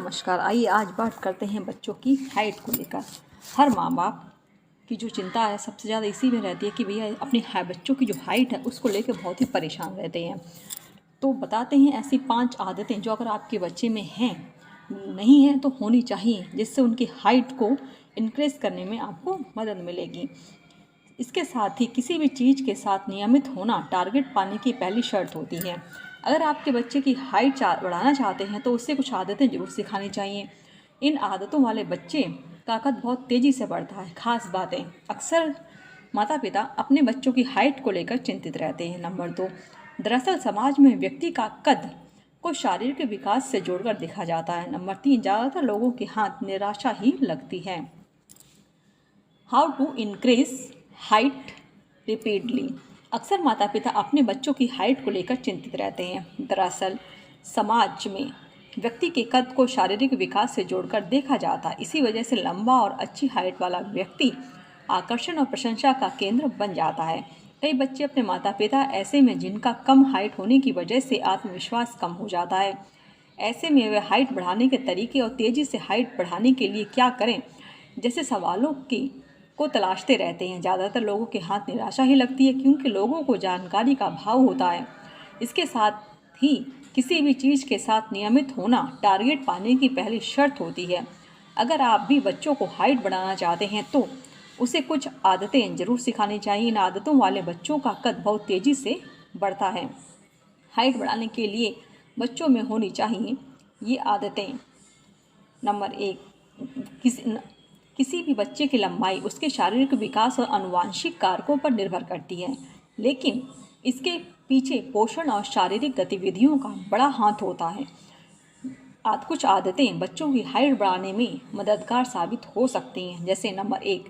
नमस्कार। आइए आज बात करते हैं बच्चों की हाइट को लेकर। हर माँ बाप की जो चिंता है सबसे ज़्यादा इसी में रहती है कि भैया अपने बच्चों की जो हाइट है उसको लेकर बहुत ही परेशान रहते हैं। तो बताते हैं ऐसी 5 आदतें जो अगर आपके बच्चे में हैं, नहीं है तो होनी चाहिए, जिससे उनकी हाइट को इनक्रीज़ करने में आपको मदद मिलेगी। इसके साथ ही किसी भी चीज़ के साथ नियमित होना टारगेट पाने की पहली शर्त होती है। अगर आपके बच्चे की हाइट बढ़ाना चाहते हैं तो उससे कुछ आदतें ज़रूर सिखानी चाहिए। इन आदतों वाले बच्चे का कद बहुत तेज़ी से बढ़ता है। खास बातें, अक्सर माता पिता अपने बच्चों की हाइट को लेकर चिंतित रहते हैं। नंबर 2, दरअसल समाज में व्यक्ति का कद को शारीरिक विकास से जोड़कर देखा जाता है। नंबर 3, ज़्यादातर लोगों के हाथ निराशा ही लगती है। How to increase height repeatedly. अक्सर माता पिता अपने बच्चों की हाइट को लेकर चिंतित रहते हैं। दरअसल समाज में व्यक्ति के कद को शारीरिक विकास से जोड़कर देखा जाता है। इसी वजह से लंबा और अच्छी हाइट वाला व्यक्ति आकर्षण और प्रशंसा का केंद्र बन जाता है। कई बच्चे अपने माता पिता ऐसे में जिनका कम हाइट होने की वजह से आत्मविश्वास कम हो जाता है। ऐसे में वे हाइट बढ़ाने के तरीके और तेज़ी से हाइट बढ़ाने के लिए क्या करें जैसे सवालों को तलाशते रहते हैं। ज़्यादातर लोगों के हाथ निराशा ही लगती है, क्योंकि लोगों को जानकारी का अभाव होता है। इसके साथ ही किसी भी चीज़ के साथ नियमित होना टारगेट पाने की पहली शर्त होती है। अगर आप भी बच्चों को हाइट बढ़ाना चाहते हैं तो उसे कुछ आदतें ज़रूर सिखानी चाहिए। इन आदतों वाले बच्चों का कद बहुत तेज़ी से बढ़ता है। हाइट बढ़ाने के लिए बच्चों में होनी चाहिए ये आदतें। नंबर 1, किसी भी बच्चे की लंबाई उसके शारीरिक विकास और आनुवंशिक कारकों पर निर्भर करती है, लेकिन इसके पीछे पोषण और शारीरिक गतिविधियों का बड़ा हाथ होता है। कुछ आदतें बच्चों की हाइट बढ़ाने में मददगार साबित हो सकती हैं। जैसे नंबर 1,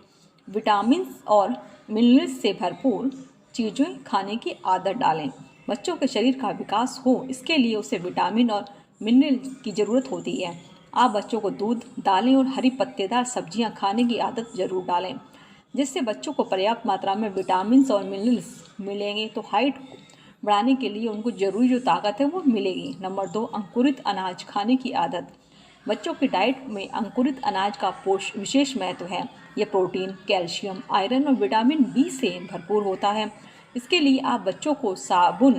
विटामिन और मिनरल्स से भरपूर चीज़ें खाने की आदत डालें। बच्चों के शरीर का विकास हो, इसके लिए उसे विटामिन और मिनरल की ज़रूरत होती है। आप बच्चों को दूध, दालें और हरी पत्तेदार सब्जियां खाने की आदत ज़रूर डालें, जिससे बच्चों को पर्याप्त मात्रा में विटामिन और मिनरल्स मिलेंगे तो हाइट बढ़ाने के लिए उनको ज़रूरी जो ताकत है वो मिलेगी। नंबर 2, अंकुरित अनाज खाने की आदत। बच्चों की डाइट में अंकुरित अनाज का विशेष महत्व है। यह प्रोटीन, कैल्शियम, आयरन और विटामिन बी से भरपूर होता है। इसके लिए आप बच्चों को साबुत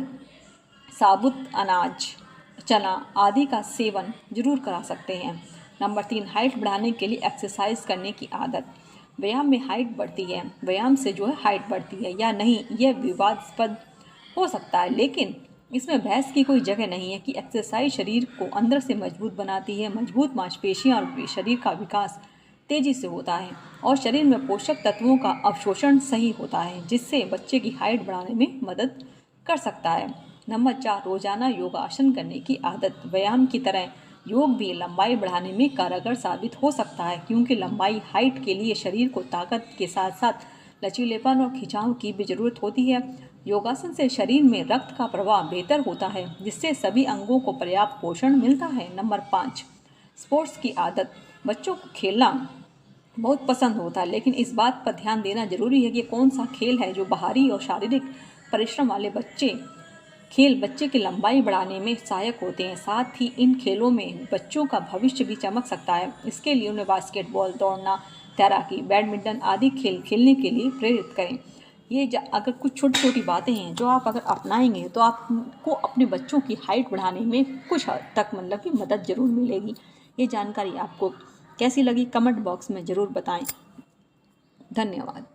अनाज, चना आदि का सेवन जरूर करा सकते हैं। नंबर 3, हाइट बढ़ाने के लिए एक्सरसाइज करने की आदत। व्यायाम में हाइट बढ़ती है, व्यायाम से जो है हाइट बढ़ती है या नहीं यह विवादास्पद हो सकता है, लेकिन इसमें बहस की कोई जगह नहीं है कि एक्सरसाइज शरीर को अंदर से मजबूत बनाती है। मजबूत मांसपेशियां और शरीर का विकास तेज़ी से होता है और शरीर में पोषक तत्वों का अवशोषण सही होता है, जिससे बच्चे की हाइट बढ़ाने में मदद कर सकता है। नंबर 4, रोजाना योगासन करने की आदत। व्यायाम की तरह योग भी लंबाई बढ़ाने में कारगर साबित हो सकता है, क्योंकि लंबाई हाइट के लिए शरीर को ताकत के साथ साथ लचीलेपन और खिंचाव की भी जरूरत होती है। योगासन से शरीर में रक्त का प्रवाह बेहतर होता है, जिससे सभी अंगों को पर्याप्त पोषण मिलता है। नंबर 5, स्पोर्ट्स की आदत। बच्चों को खेलना बहुत पसंद होता है, लेकिन इस बात पर ध्यान देना जरूरी है कि कौन सा खेल है जो बाहरी और शारीरिक परिश्रम वाले खेल बच्चे की लंबाई बढ़ाने में सहायक होते हैं। साथ ही इन खेलों में बच्चों का भविष्य भी चमक सकता है। इसके लिए उन्हें बास्केटबॉल, दौड़ना, तैराकी, बैडमिंटन आदि खेल खेलने के लिए प्रेरित करें। ये अगर कुछ छोटी छोटी बातें हैं जो आप अगर अपनाएंगे तो आपको अपने बच्चों की हाइट बढ़ाने में कुछ हद तक मतलब कि मदद ज़रूर मिलेगी। ये जानकारी आपको कैसी लगी कमेंट बॉक्स में ज़रूर बताएं। धन्यवाद।